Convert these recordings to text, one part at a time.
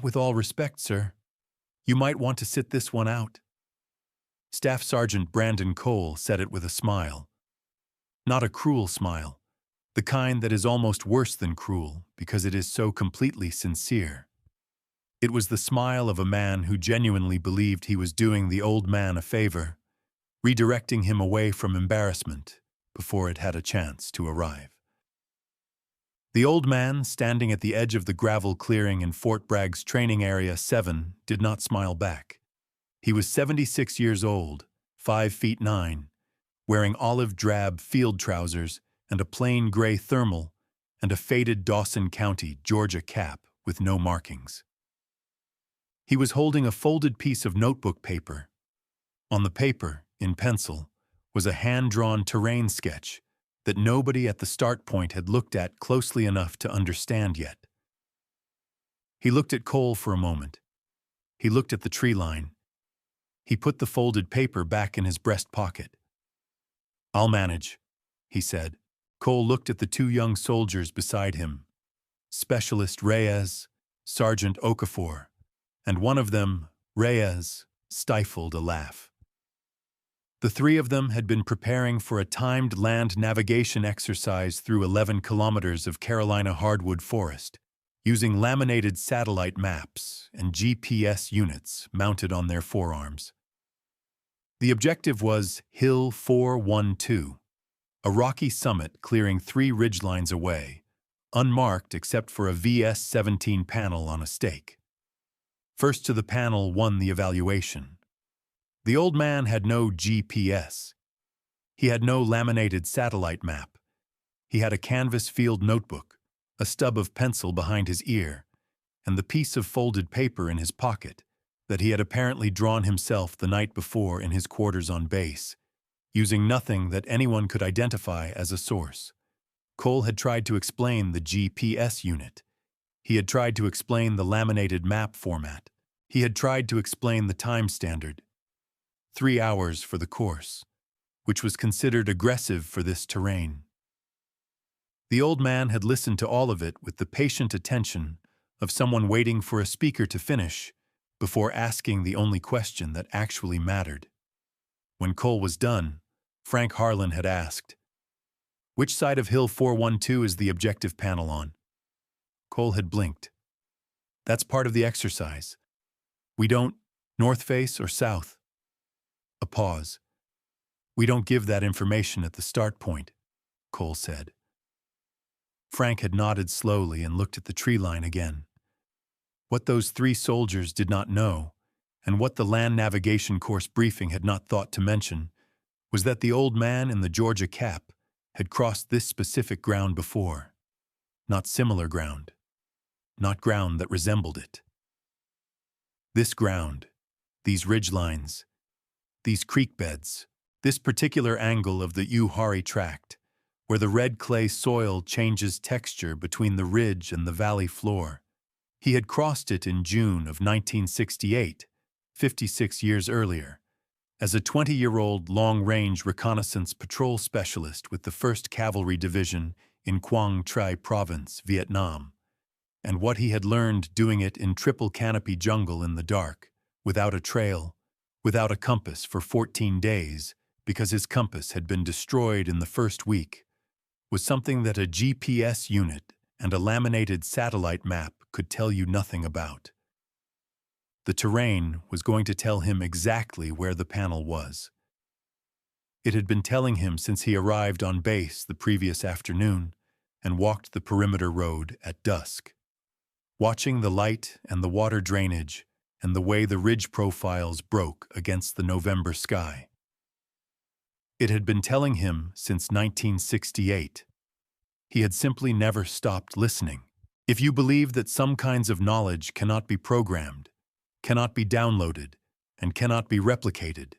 With all respect, sir, you might want to sit this one out. Staff Sergeant Brandon Cole said it with a smile. Not a cruel smile, the kind that is almost worse than cruel because it is so completely sincere. It was the smile of a man who genuinely believed he was doing the old man a favor, redirecting him away from embarrassment before it had a chance to arrive. The old man, standing at the edge of the gravel clearing in Fort Bragg's Training Area 7, did not smile back. He was 76 years old, 5'9", wearing olive drab field trousers and a plain gray thermal and a faded Dawson County, Georgia cap with no markings. He was holding a folded piece of notebook paper. On the paper, in pencil, was a hand-drawn terrain sketch that nobody at the start point had looked at closely enough to understand yet. He looked at Cole for a moment. He looked at the tree line. He put the folded paper back in his breast pocket. "I'll manage," he said. Cole looked at the two young soldiers beside him, Specialist Reyes, Sergeant Okafor, and one of them, Reyes, stifled a laugh. The three of them had been preparing for a timed land navigation exercise through 11 kilometers of Carolina hardwood forest, using laminated satellite maps and GPS units mounted on their forearms. The objective was Hill 412, a rocky summit clearing 3 ridgelines away, unmarked except for a VS-17 panel on a stake. First to the panel won the evaluation. The old man had no GPS. He had no laminated satellite map. He had a canvas field notebook, a stub of pencil behind his ear, and the piece of folded paper in his pocket that he had apparently drawn himself the night before in his quarters on base, using nothing that anyone could identify as a source. Cole had tried to explain the GPS unit. He had tried to explain the laminated map format. He had tried to explain the time standard. 3 hours for the course, which was considered aggressive for this terrain. The old man had listened to all of it with the patient attention of someone waiting for a speaker to finish before asking the only question that actually mattered. When Cole was done, Frank Harlan had asked, "Which side of Hill 412 is the objective panel on?" Cole had blinked. "That's part of the exercise. We don't north face or south." A pause. "We don't give that information at the start point," Cole said. Frank had nodded slowly and looked at the tree line again. What those 3 soldiers did not know, and what the land navigation course briefing had not thought to mention, was that the old man in the Georgia cap had crossed this specific ground before. Not similar ground. Not ground that resembled it. This ground, these ridgelines, these creek beds, this particular angle of the Uwharrie Tract, where the red clay soil changes texture between the ridge and the valley floor. He had crossed it in June of 1968, 56 years earlier, as a 20-year-old long-range reconnaissance patrol specialist with the 1st Cavalry Division in Quang Tri Province, Vietnam, and what he had learned doing it in triple canopy jungle in the dark, without a trail, without a compass for 14 days, because his compass had been destroyed in the first week, was something that a GPS unit and a laminated satellite map could tell you nothing about. The terrain was going to tell him exactly where the panel was. It had been telling him since he arrived on base the previous afternoon and walked the perimeter road at dusk. Watching the light and the water drainage and the way the ridge profiles broke against the November sky. It had been telling him since 1968. He had simply never stopped listening. If you believe that some kinds of knowledge cannot be programmed, cannot be downloaded, and cannot be replicated,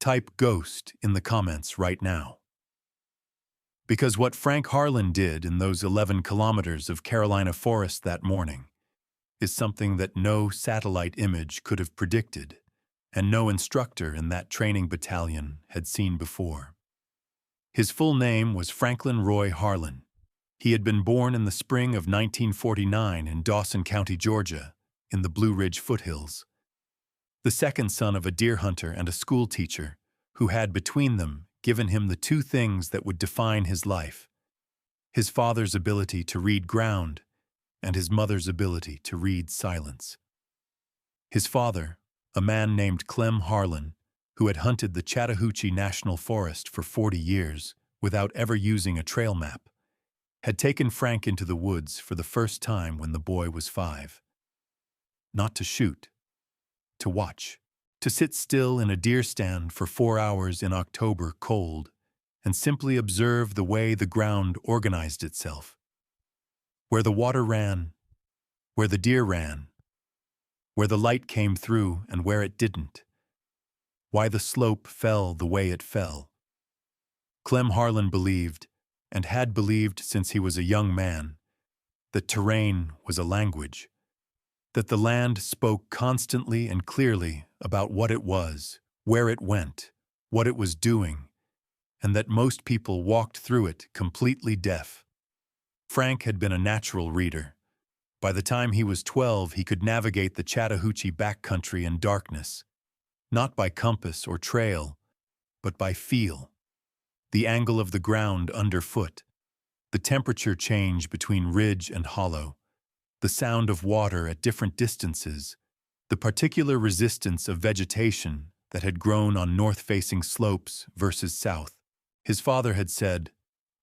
type ghost in the comments right now. Because what Frank Harlan did in those 11 kilometers of Carolina forest that morning is something that no satellite image could have predicted, and no instructor in that training battalion had seen before. His full name was Franklin Roy Harlan. He had been born in the spring of 1949 in Dawson County, Georgia, in the Blue Ridge foothills. The second son of a deer hunter and a school teacher, who had between them given him the two things that would define his life: his father's ability to read ground and his mother's ability to read silence. His father, a man named Clem Harlan, who had hunted the Chattahoochee National Forest for 40 years without ever using a trail map, had taken Frank into the woods for the first time when the boy was 5. Not to shoot, to watch, to sit still in a deer stand for 4 hours in October cold and simply observe the way the ground organized itself. Where the water ran, where the deer ran, where the light came through and where it didn't. Why the slope fell the way it fell. Clem Harlan believed, and had believed since he was a young man, that terrain was a language, that the land spoke constantly and clearly about what it was, where it went, what it was doing, and that most people walked through it completely deaf. Frank had been a natural reader. By the time he was 12, he could navigate the Chattahoochee backcountry in darkness, not by compass or trail, but by feel. The angle of the ground underfoot, the temperature change between ridge and hollow, the sound of water at different distances, the particular resistance of vegetation that had grown on north-facing slopes versus south. His father had said,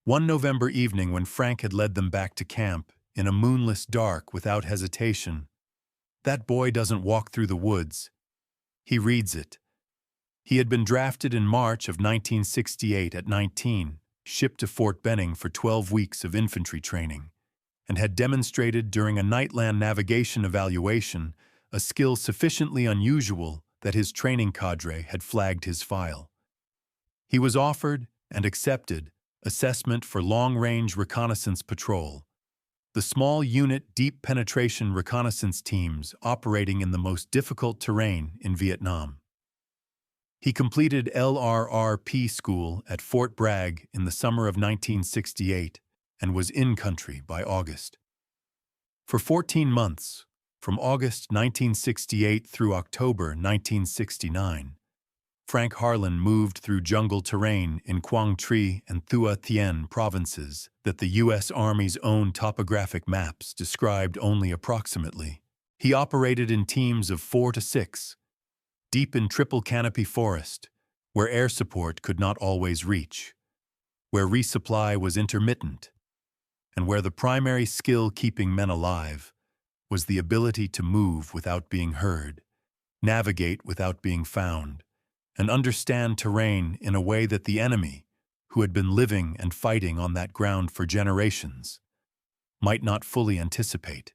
one November evening when Frank had led them back to camp, in a moonless dark without hesitation, "That boy doesn't walk through the woods. He reads it." He had been drafted in March of 1968 at 19, shipped to Fort Benning for 12 weeks of infantry training, and had demonstrated during a nightland navigation evaluation a skill sufficiently unusual that his training cadre had flagged his file. He was offered and accepted assessment for long-range reconnaissance patrol, the small unit deep penetration reconnaissance teams operating in the most difficult terrain in Vietnam. He completed LRRP school at Fort Bragg in the summer of 1968 and was in country by August. For 14 months, from August 1968 through October 1969, Frank Harlan moved through jungle terrain in Quang Tri and Thua Thien provinces that the U.S. Army's own topographic maps described only approximately. He operated in teams of 4 to 6, deep in triple canopy forest, where air support could not always reach, where resupply was intermittent, and where the primary skill keeping men alive was the ability to move without being heard, navigate without being found, and understand terrain in a way that the enemy, who had been living and fighting on that ground for generations, might not fully anticipate.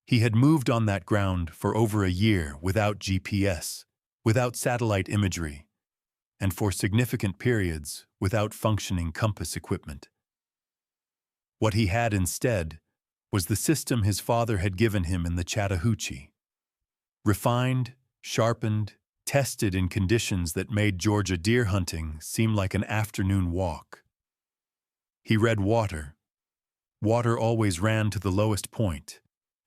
He had moved on that ground for over a year without GPS, without satellite imagery, and for significant periods without functioning compass equipment. What he had instead was the system his father had given him in the Chattahoochee. Refined, sharpened, tested in conditions that made Georgia deer hunting seem like an afternoon walk. He read water. Water always ran to the lowest point,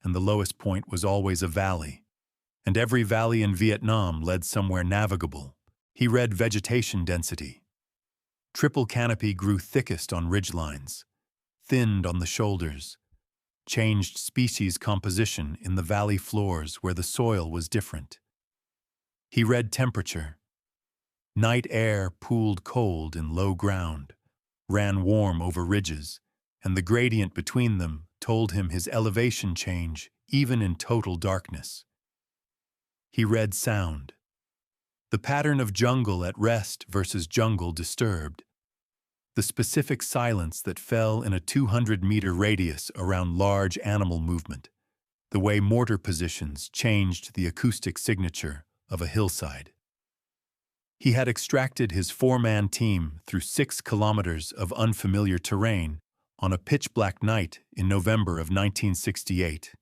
and the lowest point was always a valley, and every valley in Vietnam led somewhere navigable. He read vegetation density. Triple canopy grew thickest on ridgelines, thinned on the shoulders, changed species composition in the valley floors where the soil was different. He read temperature. Night air pooled cold in low ground, ran warm over ridges, and the gradient between them told him his elevation change even in total darkness. He read sound. The pattern of jungle at rest versus jungle disturbed. The specific silence that fell in a 200-meter radius around large animal movement. The way mortar positions changed the acoustic signature of a hillside. He had extracted his 4-man team through 6 kilometers of unfamiliar terrain on a pitch-black night in November of 1968,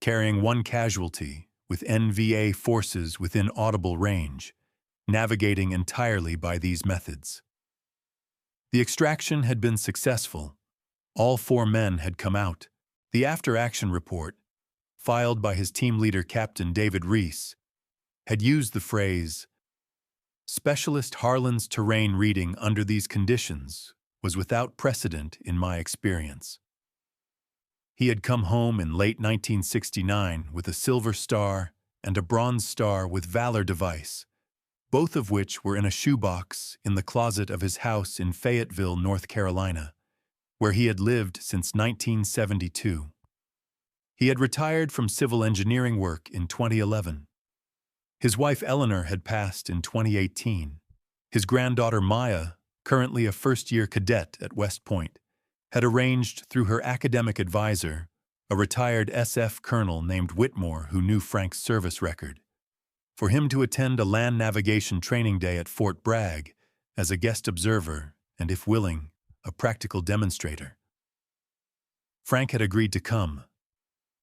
carrying 1 casualty with NVA forces within audible range, navigating entirely by these methods. The extraction had been successful. All 4 men had come out. The after-action report, filed by his team leader Captain David Reese, had used the phrase, "Specialist Harlan's terrain reading under these conditions was without precedent in my experience." He had come home in late 1969 with a Silver Star and a Bronze Star with Valor device, both of which were in a shoebox in the closet of his house in Fayetteville, North Carolina, where he had lived since 1972. He had retired from civil engineering work in 2011. His wife Eleanor had passed in 2018. His granddaughter Maya, currently a first-year cadet at West Point, had arranged through her academic advisor, a retired SF colonel named Whitmore who knew Frank's service record, for him to attend a land navigation training day at Fort Bragg as a guest observer and, if willing, a practical demonstrator. Frank had agreed to come.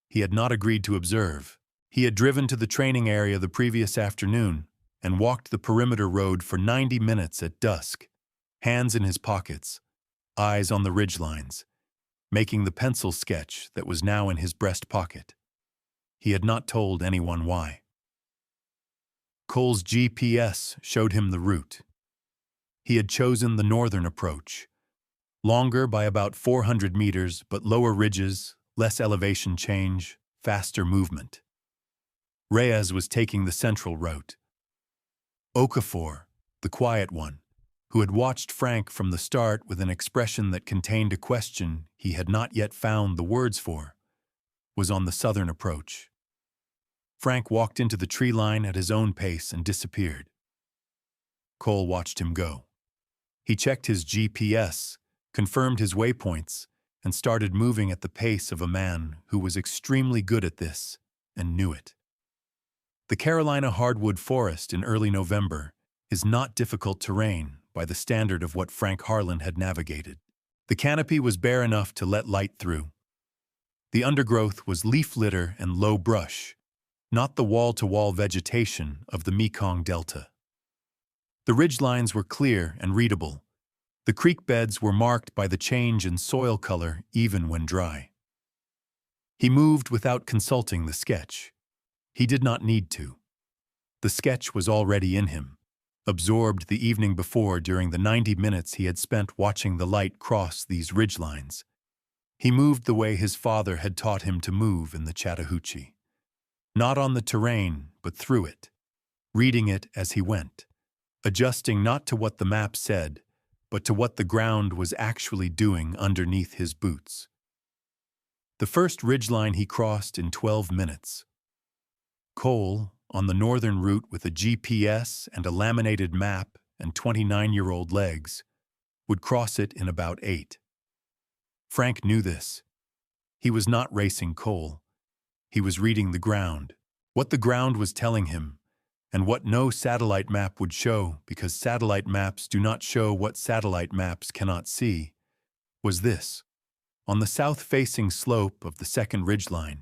He had not agreed to observe. He had driven to the training area the previous afternoon and walked the perimeter road for 90 minutes at dusk, hands in his pockets, eyes on the ridgelines, making the pencil sketch that was now in his breast pocket. He had not told anyone why. Cole's GPS showed him the route. He had chosen the northern approach, longer by about 400 meters, but lower ridges, less elevation change, faster movement. Reyes was taking the central route. Okafor, the quiet one, who had watched Frank from the start with an expression that contained a question he had not yet found the words for, was on the southern approach. Frank walked into the tree line at his own pace and disappeared. Cole watched him go. He checked his GPS, confirmed his waypoints, and started moving at the pace of a man who was extremely good at this and knew it. The Carolina hardwood forest in early November is not difficult terrain by the standard of what Frank Harlan had navigated. The canopy was bare enough to let light through. The undergrowth was leaf litter and low brush, not the wall-to-wall vegetation of the Mekong Delta. The ridgelines were clear and readable. The creek beds were marked by the change in soil color even when dry. He moved without consulting the sketch. He did not need to. The sketch was already in him, absorbed the evening before during the 90 minutes he had spent watching the light cross these ridgelines. He moved the way his father had taught him to move in the Chattahoochee. Not on the terrain, but through it, reading it as he went, adjusting not to what the map said, but to what the ground was actually doing underneath his boots. The first ridgeline he crossed in 12 minutes. Cole, on the northern route with a GPS and a laminated map and 29-year-old legs, would cross it in about 8. Frank knew this. He was not racing Cole. He was reading the ground, what the ground was telling him, and what no satellite map would show, because satellite maps do not show what satellite maps cannot see, was this. On the south-facing slope of the second ridgeline,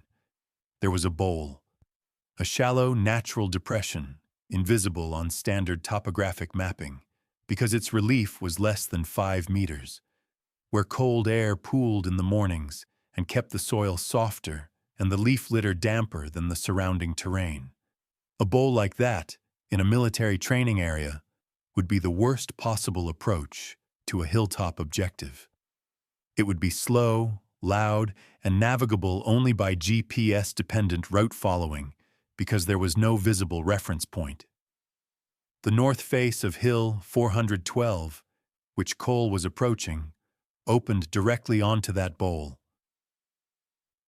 there was a bowl, a shallow natural depression, invisible on standard topographic mapping, because its relief was less than 5 meters, where cold air pooled in the mornings and kept the soil softer and the leaf litter damper than the surrounding terrain. A bowl like that, in a military training area, would be the worst possible approach to a hilltop objective. It would be slow, loud, and navigable only by GPS-dependent route following, because there was no visible reference point. The north face of Hill 412, which Cole was approaching, opened directly onto that bowl.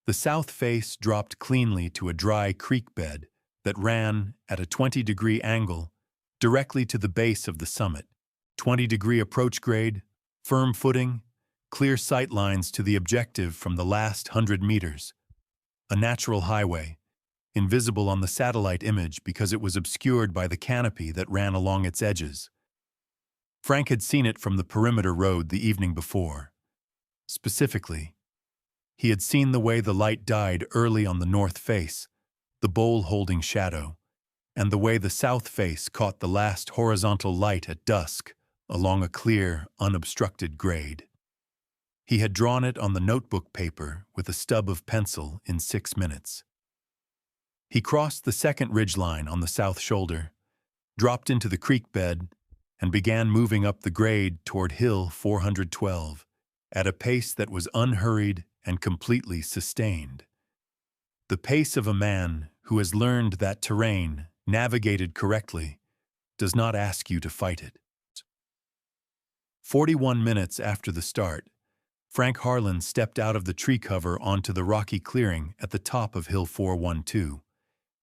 The south face dropped cleanly to a dry creek bed that ran at a 20-degree angle directly to the base of the summit. 20-degree approach grade, firm footing, clear sight lines to the objective from the last 100 meters. A natural highway, invisible on the satellite image because it was obscured by the canopy that ran along its edges. Frank had seen it from the perimeter road the evening before. Specifically, he had seen the way the light died early on the north face, the bowl holding shadow, and the way the south face caught the last horizontal light at dusk along a clear, unobstructed grade. He had drawn it on the notebook paper with a stub of pencil in 6 minutes. He crossed the second ridgeline on the south shoulder, dropped into the creek bed, and began moving up the grade toward Hill 412 at a pace that was unhurried and completely sustained. The pace of a man who has learned that terrain, navigated correctly, does not ask you to fight it. 41 minutes after the start, Frank Harlan stepped out of the tree cover onto the rocky clearing at the top of Hill 412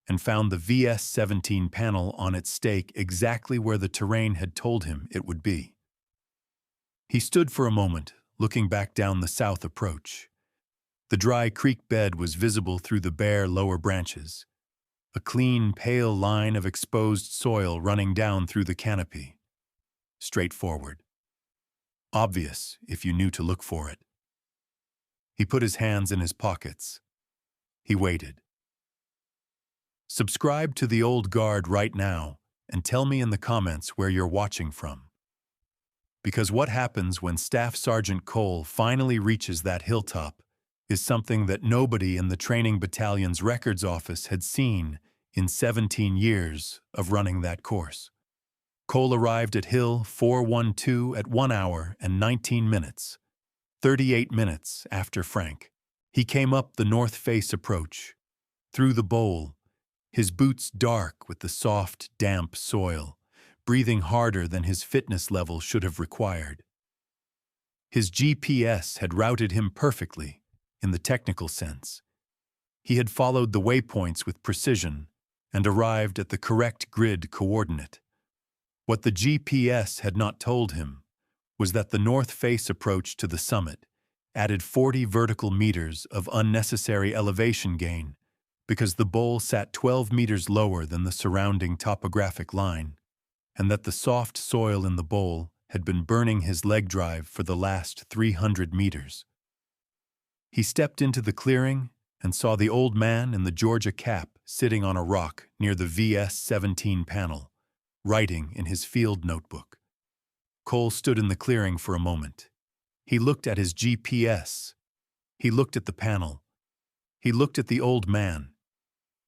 and found the VS-17 panel on its stake exactly where the terrain had told him it would be. He stood for a moment, looking back down the south approach. The dry creek bed was visible through the bare lower branches, a clean, pale line of exposed soil running down through the canopy. Straightforward. Obvious if you knew to look for it. He put his hands in his pockets. He waited. Subscribe to The Old Guard right now and tell me in the comments where you're watching from. Because what happens when Staff Sergeant Cole finally reaches that hilltop is something that nobody in the training battalion's records office had seen in 17 years of running that course. Cole arrived at Hill 412 at 1 hour and 19 minutes, 38 minutes after Frank. He came up the north face approach, through the bowl, his boots dark with the soft, damp soil, breathing harder than his fitness level should have required. His GPS had routed him perfectly, in the technical sense. He had followed the waypoints with precision and arrived at the correct grid coordinate. What the GPS had not told him was that the north face approach to the summit added 40 vertical meters of unnecessary elevation gain because the bowl sat 12 meters lower than the surrounding topographic line, and that the soft soil in the bowl had been burning his leg drive for the last 300 meters. He stepped into the clearing and saw the old man in the Georgia cap sitting on a rock near the VS-17 panel, writing in his field notebook. Cole stood in the clearing for a moment. He looked at his GPS. He looked at the panel. He looked at the old man.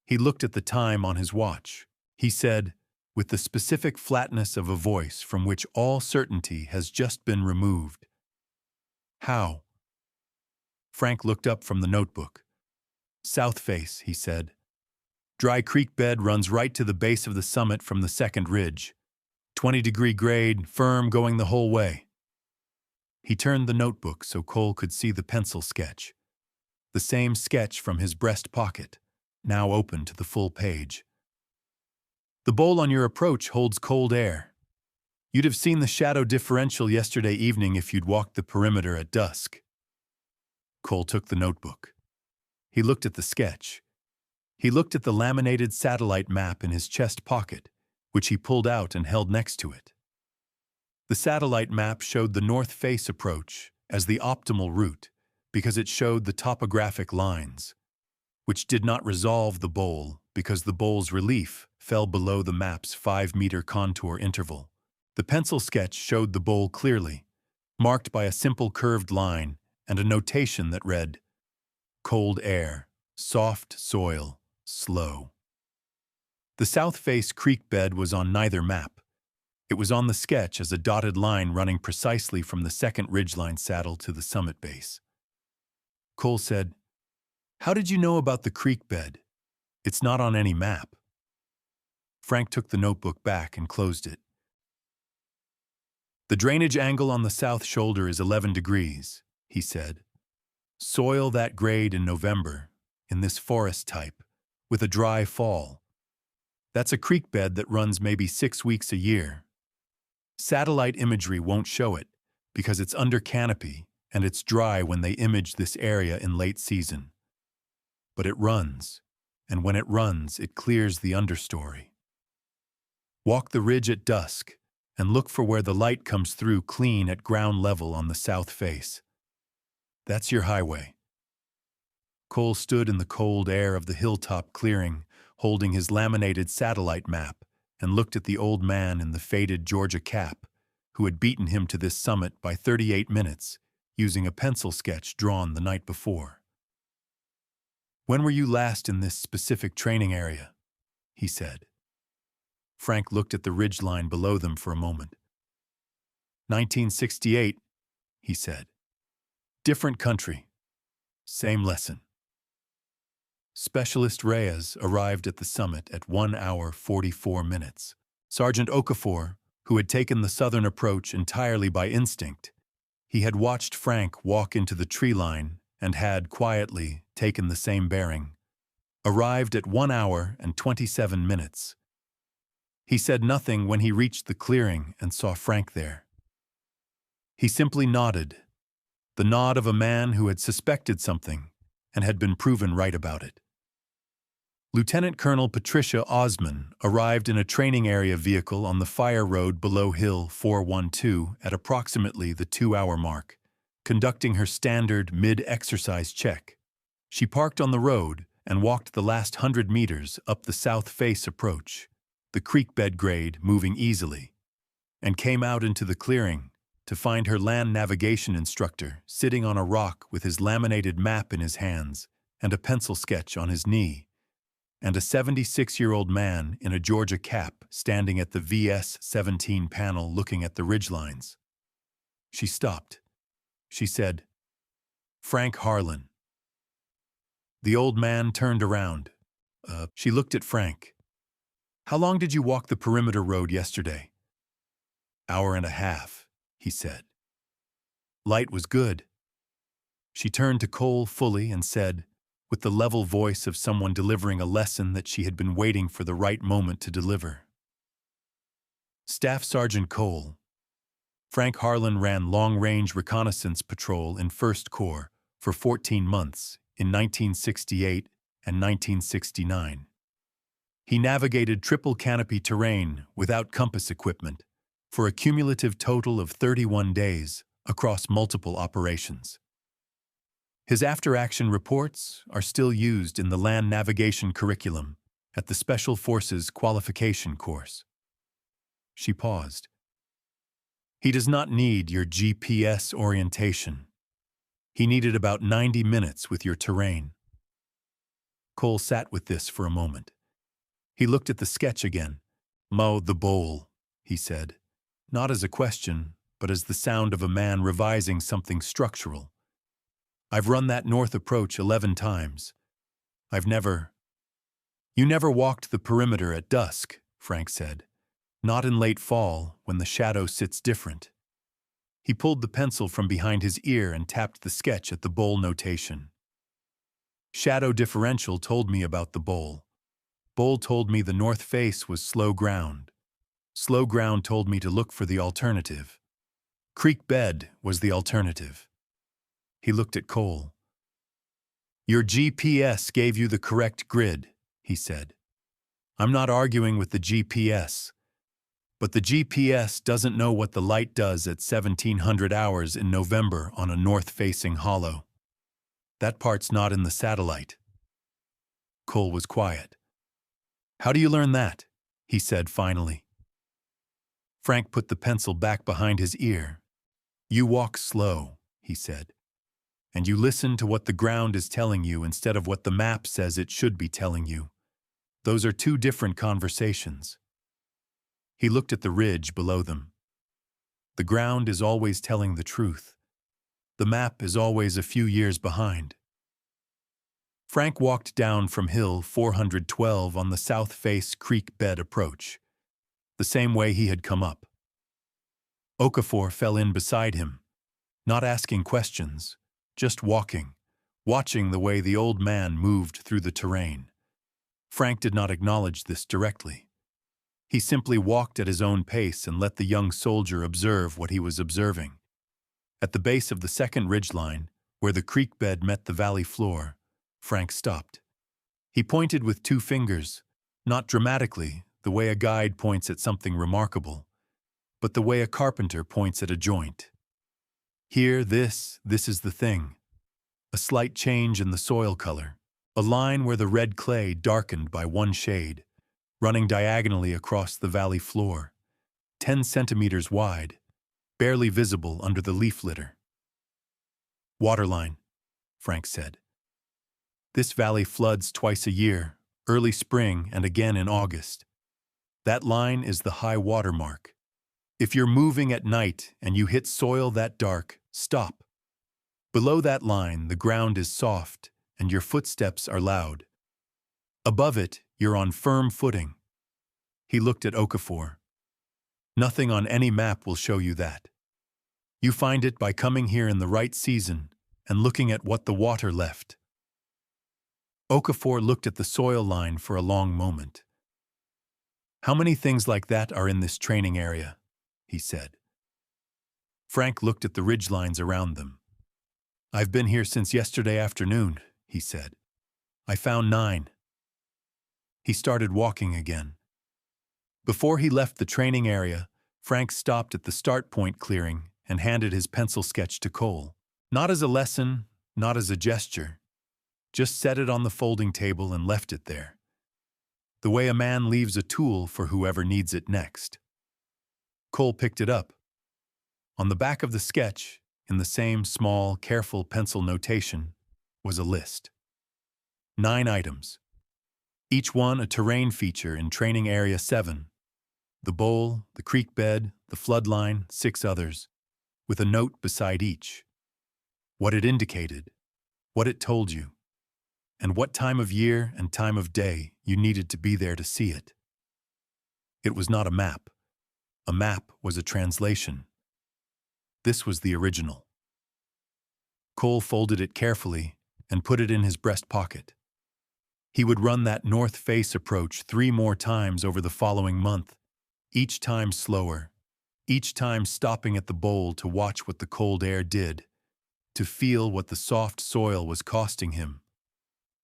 He looked at the time on his watch. He said, with the specific flatness of a voice from which all certainty has just been removed, "How?" Frank looked up from the notebook. "South face," he said. "Dry creek bed runs right to the base of the summit from the second ridge. 20-degree grade, firm going the whole way." He turned the notebook so Cole could see the pencil sketch. The same sketch from his breast pocket, now open to the full page. "The bowl on your approach holds cold air. You'd have seen the shadow differential yesterday evening if you'd walked the perimeter at dusk." Cole took the notebook. He looked at the sketch. He looked at the laminated satellite map in his chest pocket, which he pulled out and held next to it. The satellite map showed the north face approach as the optimal route because it showed the topographic lines, which did not resolve the bowl because the bowl's relief fell below the map's 5-meter contour interval. The pencil sketch showed the bowl clearly, marked by a simple curved line and a notation that read, "Cold air, soft soil, slow." The south face creek bed was on neither map. It was on the sketch as a dotted line running precisely from the second ridgeline saddle to the summit base. Cole said, "How did you know about the creek bed? It's not on any map." Frank took the notebook back and closed it. "The drainage angle on the south shoulder is 11 degrees, he said. "Soil that grade in November, in this forest type, with a dry fall. That's a creek bed that runs maybe 6 weeks a year. Satellite imagery won't show it because it's under canopy and it's dry when they image this area in late season. But it runs, and when it runs, it clears the understory. Walk the ridge at dusk and look for where the light comes through clean at ground level on the south face. That's your highway." Cole stood in the cold air of the hilltop clearing, holding his laminated satellite map, and looked at the old man in the faded Georgia cap, who had beaten him to this summit by 38 minutes, using a pencil sketch drawn the night before. When were you last in this specific training area? He said. Frank looked at the ridgeline below them for a moment. 1968, he said. Different country. Same lesson. Specialist Reyes arrived at the summit at 1 hour 44 minutes. Sergeant Okafor, who had taken the southern approach entirely by instinct, he had watched Frank walk into the tree line and had, quietly, taken the same bearing, arrived at 1 hour and 27 minutes. He said nothing when he reached the clearing and saw Frank there. He simply nodded, the nod of a man who had suspected something and had been proven right about it. Lieutenant Colonel Patricia Osman arrived in a training area vehicle on the fire road below Hill 412 at approximately the 2-hour mark, conducting her standard mid-exercise check. She parked on the road and walked the last 100 meters up the south face approach, the creek bed grade moving easily, and came out into the clearing to find her land navigation instructor sitting on a rock with his laminated map in his hands and a pencil sketch on his knee, and a 76-year-old man in a Georgia cap standing at the VS-17 panel looking at the ridgelines. She stopped. She said, "Frank Harlan." The old man turned around. She looked at Frank. "How long did you walk the perimeter road yesterday?" "Hour and a half," he said. "Light was good." She turned to Cole fully and said, with the level voice of someone delivering a lesson that she had been waiting for the right moment to deliver. "Staff Sergeant Cole. Frank Harlan ran long-range reconnaissance patrol in 1st Corps for 14 months in 1968 and 1969. He navigated triple canopy terrain without compass equipment for a cumulative total of 31 days across multiple operations. His after-action reports are still used in the land navigation curriculum at the Special Forces qualification course." She paused. "He does not need your GPS orientation. He needed about 90 minutes with your terrain." Cole sat with this for a moment. He looked at the sketch again. "Mow the bowl," he said, not as a question, but as the sound of a man revising something structural. "I've run that north approach 11 times. I've never—" "You never walked the perimeter at dusk," Frank said. "Not in late fall, when the shadow sits different." He pulled the pencil from behind his ear and tapped the sketch at the bowl notation. "Shadow differential told me about the bowl. Bowl told me the north face was slow ground. Slow ground told me to look for the alternative. Creek bed was the alternative." He looked at Cole. "Your GPS gave you the correct grid," he said. "I'm not arguing with the GPS. But the GPS doesn't know what the light does at 1700 hours in November on a north-facing hollow. That part's not in the satellite." Cole was quiet. "How do you learn that?" he said finally. Frank put the pencil back behind his ear. "You walk slow," he said. "And you listen to what the ground is telling you instead of what the map says it should be telling you. Those are two different conversations." He looked at the ridge below them. "The ground is always telling the truth. The map is always a few years behind." Frank walked down from Hill 412 on the south face creek bed approach, the same way he had come up. Okafor fell in beside him, not asking questions, just walking, watching the way the old man moved through the terrain. Frank did not acknowledge this directly. He simply walked at his own pace and let the young soldier observe what he was observing. At the base of the second ridgeline, where the creek bed met the valley floor, Frank stopped. He pointed with 2 fingers, not dramatically, the way a guide points at something remarkable, but the way a carpenter points at a joint. "Here, this is the thing." A slight change in the soil color, a line where the red clay darkened by 1 shade, running diagonally across the valley floor, 10 centimeters wide, barely visible under the leaf litter. "Waterline," Frank said. This valley floods twice a year, early spring and again in August. That line is the high water mark. If you're moving at night and you hit soil that dark, stop. Below that line, the ground is soft and your footsteps are loud. Above it, you're on firm footing. He looked at Okafor. Nothing on any map will show you that. You find it by coming here in the right season and looking at what the water left. Okafor looked at the soil line for a long moment. How many things like that are in this training area? He said. Frank looked at the ridgelines around them. I've been here since yesterday afternoon, he said. I found 9. He started walking again. Before he left the training area, Frank stopped at the start point clearing and handed his pencil sketch to Cole. Not as a lesson, not as a gesture. Just set it on the folding table and left it there. The way a man leaves a tool for whoever needs it next. Cole picked it up. On the back of the sketch, in the same small, careful pencil notation, was a list. 9 items. Each one a terrain feature in Training Area 7. The bowl, the creek bed, the flood line, 6 others, with a note beside each. What it indicated, what it told you, and what time of year and time of day you needed to be there to see it. It was not a map. A map was a translation. This was the original. Cole folded it carefully and put it in his breast pocket. He would run that north face approach 3 more times over the following month, each time slower, each time stopping at the bowl to watch what the cold air did, to feel what the soft soil was costing him,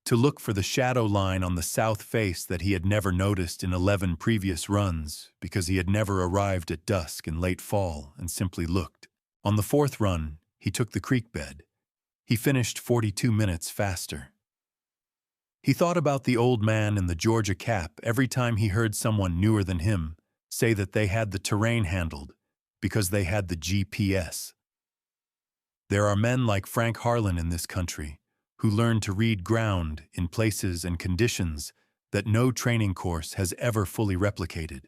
to look for the shadow line on the south face that he had never noticed in 11 previous runs because he had never arrived at dusk in late fall and simply looked. On the 4th run, he took the creek bed. He finished 42 minutes faster. He thought about the old man in the Georgia cap every time he heard someone newer than him say that they had the terrain handled because they had the GPS. There are men like Frank Harlan in this country who learn to read ground in places and conditions that no training course has ever fully replicated.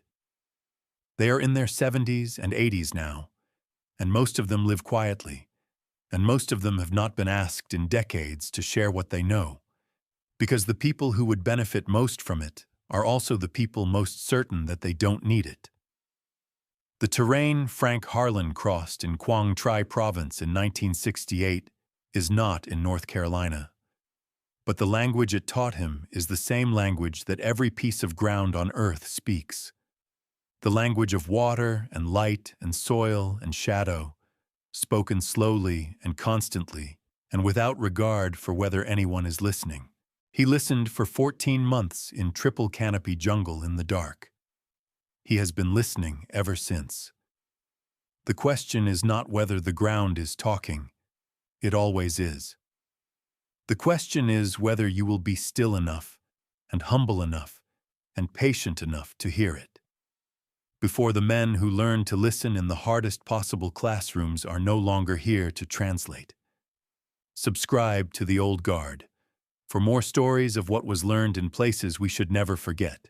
They are in their 70s and 80s now, and most of them live quietly, and most of them have not been asked in decades to share what they know, because the people who would benefit most from it are also the people most certain that they don't need it. The terrain Frank Harlan crossed in Quang Tri Province in 1968 is not in North Carolina. But the language it taught him is the same language that every piece of ground on earth speaks. The language of water and light and soil and shadow, spoken slowly and constantly and without regard for whether anyone is listening. He listened for 14 months in triple canopy jungle in the dark. He has been listening ever since. The question is not whether the ground is talking. It always is. The question is whether you will be still enough and humble enough and patient enough to hear it. Before the men who learn to listen in the hardest possible classrooms are no longer here to translate. Subscribe to the Old Guard for more stories of what was learned in places we should never forget,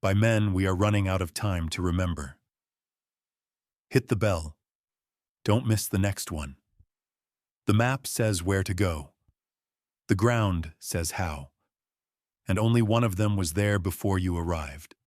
by men we are running out of time to remember. Hit the bell. Don't miss the next one. The map says where to go. The ground says how. And only one of them was there before you arrived.